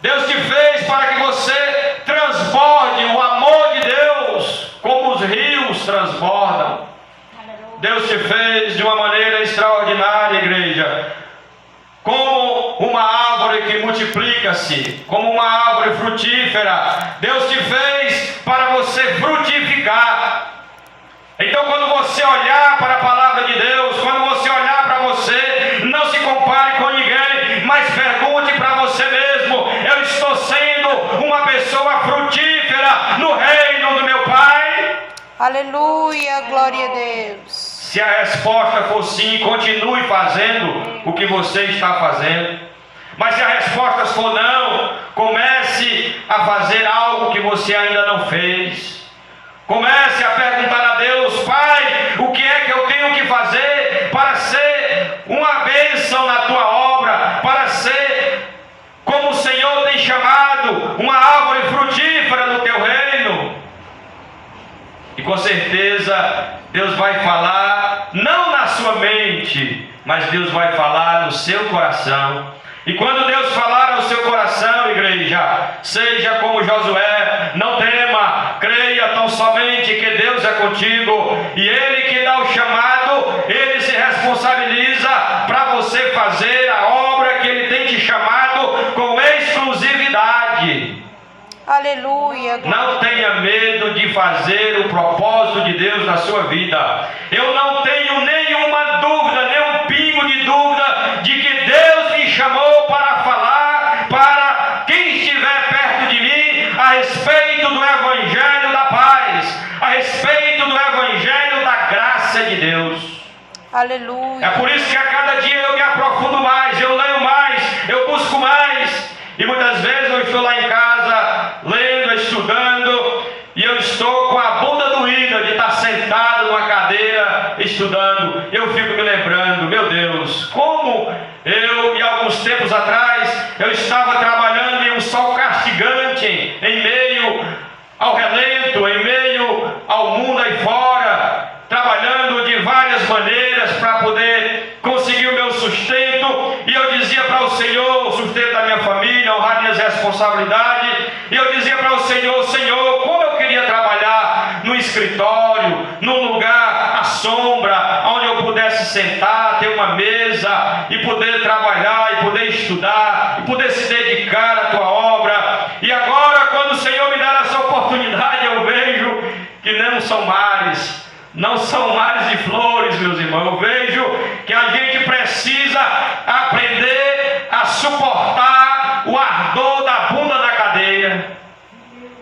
Deus te fez para que você transborde o amor de Deus, como os rios transbordam. Deus te fez de uma maneira extraordinária, igreja, como uma árvore que multiplica-se, como uma árvore frutífera. Deus te fez para você frutificar. Então, quando você olhar para a palavra de Deus, quando você olhar para você, não se compare com ninguém, mas pergunte para você mesmo: eu estou sendo uma pessoa frutífera no reino do meu Pai? Aleluia, glória a Deus. Se a resposta for sim, continue fazendo o que você está fazendo. Mas se a resposta for não, comece a fazer algo que você ainda não fez. Comece a perguntar a Deus: Pai, o que é que eu tenho que fazer para ser uma bênção na tua obra, para ser, como o Senhor tem chamado, uma árvore frutífera no teu reino? E com certeza Deus vai falar, não na sua mente, mas Deus vai falar no seu coração. E quando Deus falar ao seu coração, igreja, seja como Josué, não tema, creia tão somente que Deus é contigo, e Ele que dá o chamado, Ele se responsabiliza para você fazer a obra que Ele tem te chamado com exclusividade. Aleluia. Não tenha medo de fazer o propósito de Deus na sua vida. Eu não tenho nenhuma dúvida, nem um pingo de dúvida de que Deus me chamou para falar para quem estiver perto de mim a respeito do Evangelho da paz, a respeito do Evangelho da graça de Deus. Aleluia. É por isso que a cada dia eu me aprofundo mais, eu leio mais, eu busco mais. E muitas vezes eu estou lá em casa, lendo, estudando, e eu estou com a bunda doída de estar sentado numa cadeira, estudando. Eu fico me lembrando, meu Deus, como eu, e alguns tempos atrás, eu estava trabalhando em um sol castigante, em meio ao relento, em meio ao mundo aí fora, trabalhando de várias maneiras para poder conseguir o meu sustento. E eu dizia para o Senhor, o sustento da minha família, honrar minhas responsabilidades. E eu dizia para o Senhor: Senhor, como eu queria trabalhar no escritório, num lugar à sombra, onde eu pudesse sentar, ter uma mesa e poder trabalhar, e poder estudar, e poder se dedicar à tua obra. E agora, quando o Senhor me dá essa oportunidade, eu vejo que não são mares, não são mares de flores, meus irmãos. Eu vejo que a gente precisa aprender a suportar o ardor da bunda na cadeia.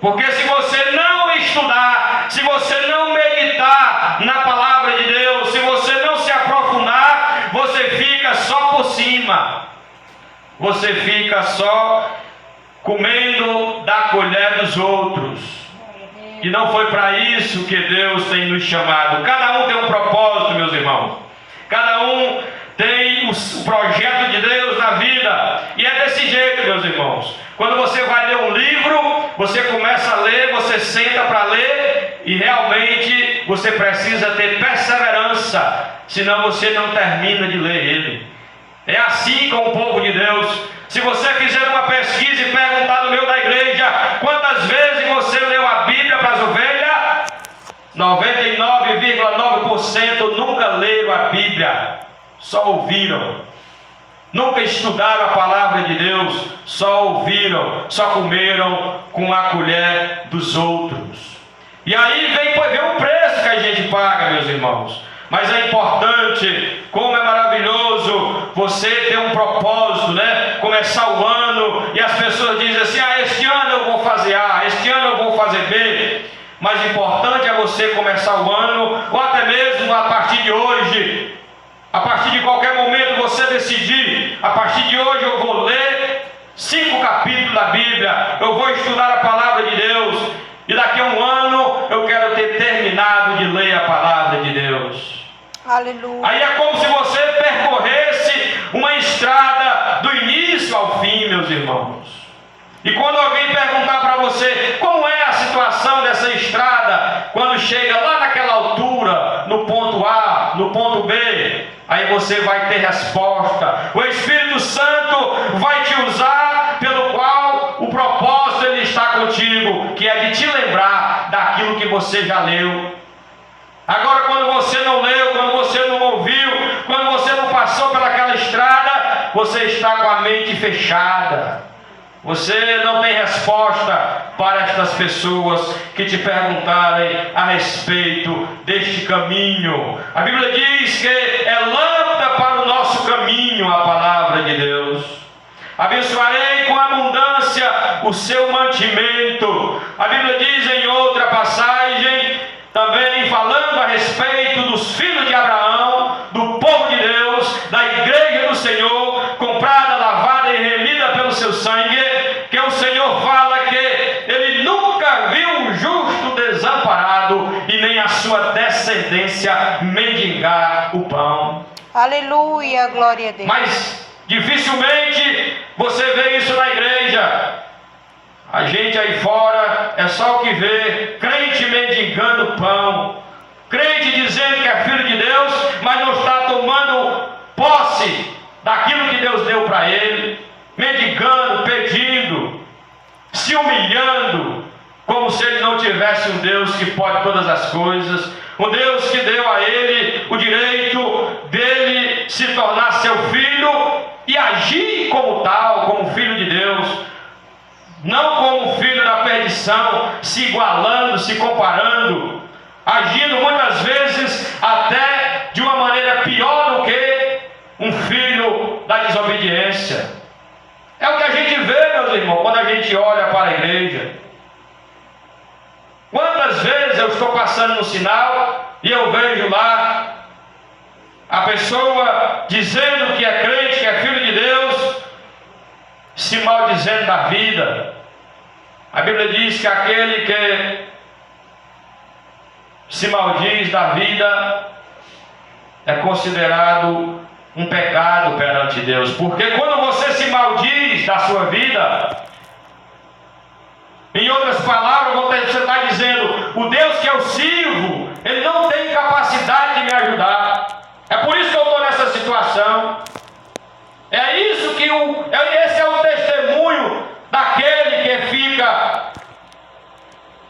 Porque se você não estudar, se você não meditar na palavra de Deus, se você não se aprofundar, você fica só por cima. Você fica só comendo da colher dos outros. E não foi para isso que Deus tem nos chamado. Cada um tem um propósito, meus irmãos. Cada um tem o projeto de Deus na vida. E é desse jeito, meus irmãos. Quando você vai ler um livro, você começa a ler, você senta para ler, e realmente você precisa ter perseverança, senão você não termina de ler ele. É assim com o povo de Deus. Se você fizer uma pesquisa e perguntar no meio da igreja quantas vezes você leu a Bíblia para as ovelhas, 99,9% nunca leram a Bíblia, só ouviram. Nunca estudaram a palavra de Deus, só ouviram, só comeram com a colher dos outros. E aí vem o preço que a gente paga, meus irmãos. Mas é importante, como é maravilhoso você ter um propósito, né? Começar o ano e as pessoas dizem assim: este ano eu vou fazer A, este ano eu vou fazer B. Mas o importante é você começar o ano, ou até mesmo a partir de hoje, a partir de qualquer momento você decidir: a partir de hoje eu vou ler 5 capítulos da Bíblia, eu vou estudar a palavra de Deus, e daqui a um ano eu quero ter terminado de ler a palavra de Deus. Aleluia. Aí é como se você percorresse uma estrada do início ao fim, meus irmãos. E quando alguém perguntar para você como é a situação dessa estrada, quando chega lá naquela altura, no ponto A, no ponto B, aí você vai ter resposta. O Espírito Santo vai te usar, pelo qual que é de te lembrar daquilo que você já leu. Agora, quando você não leu, quando você não ouviu, quando você não passou pelaquela estrada, você está com a mente fechada. Você não tem resposta para estas pessoas que te perguntarem a respeito deste caminho. A Bíblia diz que é lâmpada para o nosso caminho a palavra de Deus. Abençoarei com abundância o seu mantimento. A Bíblia diz em outra passagem, também falando a respeito dos filhos de Abraão, do povo de Deus, da igreja do Senhor, comprada, lavada e remida pelo seu sangue, que o Senhor fala que ele nunca viu um justo desamparado e nem a sua descendência mendigar o pão. Aleluia, glória a Deus. Mas dificilmente você vê isso na igreja. A gente aí fora é só o que vê crente mendigando pão, crente dizendo que é filho de Deus, mas não está tomando posse daquilo que Deus deu para ele, mendigando, pedindo, se humilhando, como se ele não tivesse um Deus que pode todas as coisas, um Deus que deu a ele o direito dele se tornar seu filho e agir como tal, como filho de Deus, não como filho da perdição, se igualando, se comparando, agindo muitas vezes até de uma maneira pior do que um filho da desobediência. É o que a gente vê, meus irmãos, quando a gente olha para a igreja. Quantas vezes eu estou passando no sinal e eu vejo lá a pessoa dizendo que é crente, que é filho de Deus, se maldizendo da vida. A Bíblia diz que aquele que se maldiz da vida é considerado um pecado perante Deus. Porque quando você se maldiz da sua vida, em outras palavras, você está dizendo, o Deus que eu sirvo, ele não tem capacidade de me ajudar. É por isso que eu estou nessa situação. É isso que esse é o testemunho daquele que fica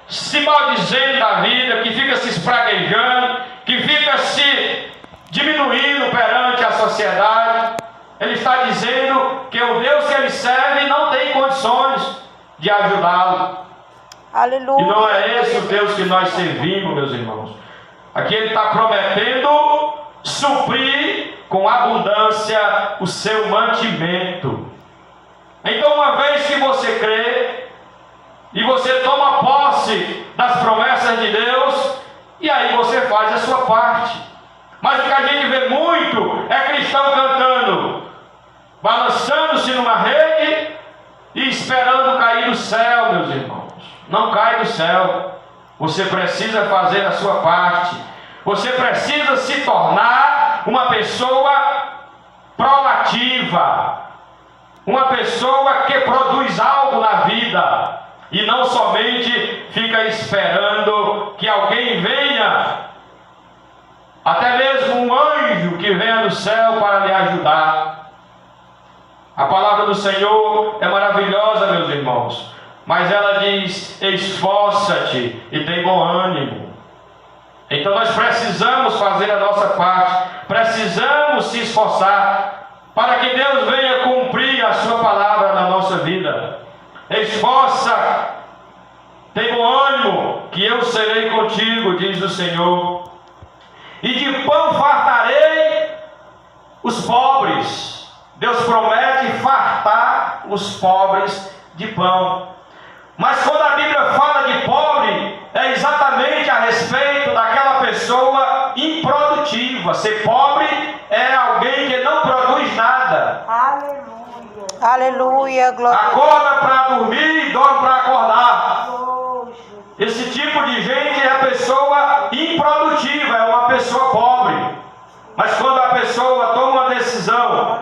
se maldizendo da vida, que fica se espraguejando, que fica se diminuindo perante a sociedade. Ele está dizendo que o Deus que ele serve não tem condições de ajudá-lo. Aleluia. E não é esse o Deus que nós servimos, meus irmãos. Aqui ele está prometendo suprir com abundância o seu mantimento. Então, uma vez que você crê e você toma posse das promessas de Deus, e aí você faz a sua parte. Mas o que a gente vê muito é cristão cantando, balançando-se numa rede e esperando cair do céu, meus irmãos. Não cai do céu. Você precisa fazer a sua parte. Você precisa se tornar uma pessoa proativa, uma pessoa que produz algo na vida e não somente fica esperando que alguém venha, até mesmo um anjo que venha do céu para lhe ajudar. A palavra do Senhor é maravilhosa, meus irmãos, mas ela diz: esforça-te e tem bom ânimo. Então nós precisamos fazer a nossa parte, precisamos se esforçar para que Deus venha cumprir a sua palavra na nossa vida. Esforça, tem bom ânimo, que eu serei contigo, diz o Senhor. E de pão fartarei os pobres. Deus promete fartar os pobres de pão. Mas quando a Bíblia fala de pobre, é exatamente a respeito daquela pessoa improdutiva. Ser pobre é alguém que não produz nada. Aleluia. Aleluia, glória. Acorda para dormir e dorme para acordar. Esse tipo de gente é a pessoa improdutiva, é uma pessoa pobre. Mas quando a pessoa toma uma decisão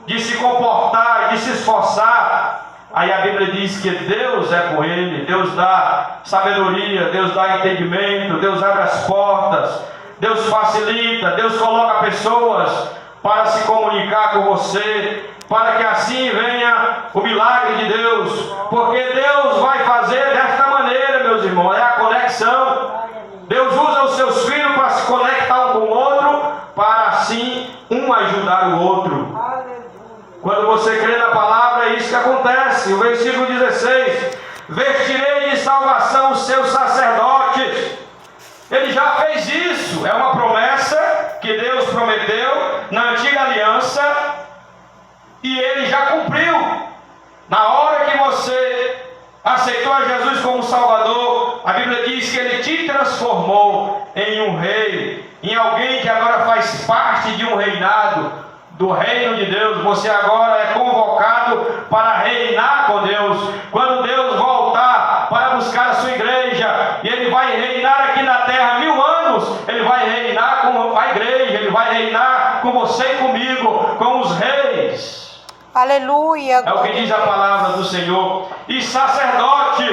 de se comportar, de se esforçar, aí a Bíblia diz que Deus é com ele, Deus dá sabedoria, Deus dá entendimento, Deus abre as portas, Deus facilita, Deus coloca pessoas para se comunicar com você, para que assim venha o milagre de Deus, porque Deus vai fazer desta maneira. irmão, é a conexão. Deus usa os seus filhos para se conectar um com o outro, para assim um ajudar o outro. Quando você crê na palavra, é isso que acontece. O versículo 16: vestirei de salvação os seus sacerdotes. Ele já fez isso, é uma promessa que Deus prometeu na antiga aliança, e Ele já cumpriu. Na hora que você aceitou a Jesus como Salvador, a Bíblia diz que Ele te transformou em um rei, em alguém que agora faz parte de um reinado, do reino de Deus. Você agora é convocado para reinar com Deus. Quando Deus voltar para buscar a sua igreja, e Ele vai reinar aqui na terra 1000 anos, Ele vai reinar com a igreja, Ele vai reinar com você e comigo, com os reis. Aleluia. É o que diz a palavra do Senhor. E sacerdote,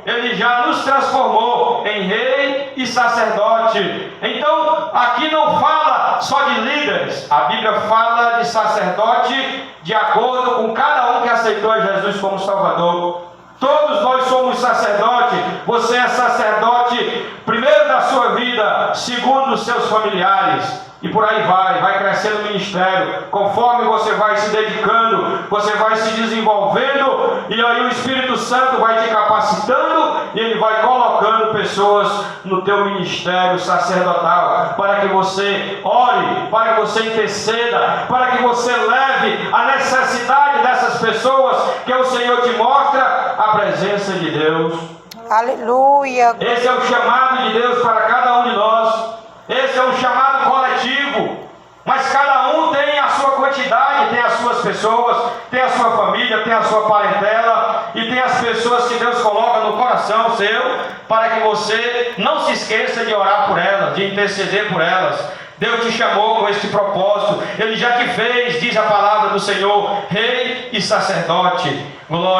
Ele já nos transformou em rei e sacerdote. Então, aqui não fala só de líderes. A Bíblia fala de sacerdote de acordo com cada um que aceitou a Jesus como Salvador. Todos nós somos sacerdote. Você é sacerdote, primeiro da sua vida, segundo dos seus familiares. E por aí vai crescendo o ministério. Conforme você vai se dedicando, você vai se desenvolvendo, e aí o Espírito Santo vai te capacitando, e Ele vai colocando pessoas no teu ministério sacerdotal, para que você ore, para que você interceda, para que você leve a necessidade dessas pessoas que o Senhor te mostra, a presença de Deus. Aleluia. Esse é o chamado de Deus para cada um de nós. Esse é um chamado coletivo, mas cada um tem a sua quantidade, tem as suas pessoas, tem a sua família, tem a sua parentela, e tem as pessoas que Deus coloca no coração seu, para que você não se esqueça de orar por elas, de interceder por elas. Deus te chamou com este propósito. Ele já te fez, diz a palavra do Senhor, rei e sacerdote. Glória.